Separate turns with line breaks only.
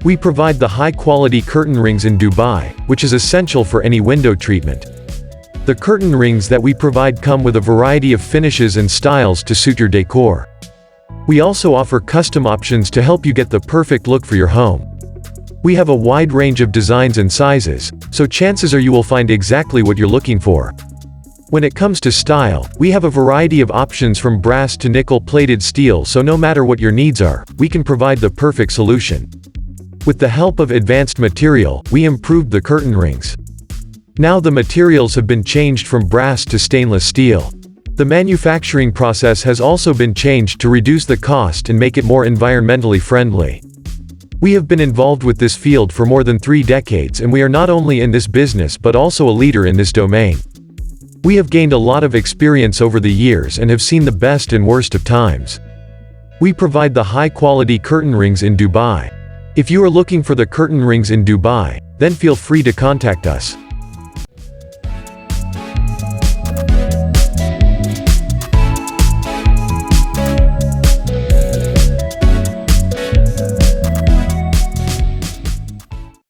We provide the high-quality curtain rings in Dubai, which is essential for any window treatment. The curtain rings that we provide come with a variety of finishes and styles to suit your decor. We also offer custom options to help you get the perfect look for your home. We have a wide range of designs and sizes, so chances are you will find exactly what you're looking for. When it comes to style, we have a variety of options from brass to nickel-plated steel, so no matter what your needs are, we can provide the perfect solution. With the help of advanced material, we improved the curtain rings. Now the materials have been changed from brass to stainless steel. The manufacturing process has also been changed to reduce the cost and make it more environmentally friendly. We have been involved with this field for more than 3 decades, and we are not only in this business but also a leader in this domain. We have gained a lot of experience over the years and have seen the best and worst of times. We provide the high-quality curtain rings in Dubai. If you are looking for the curtain rings in Dubai, then feel free to contact us.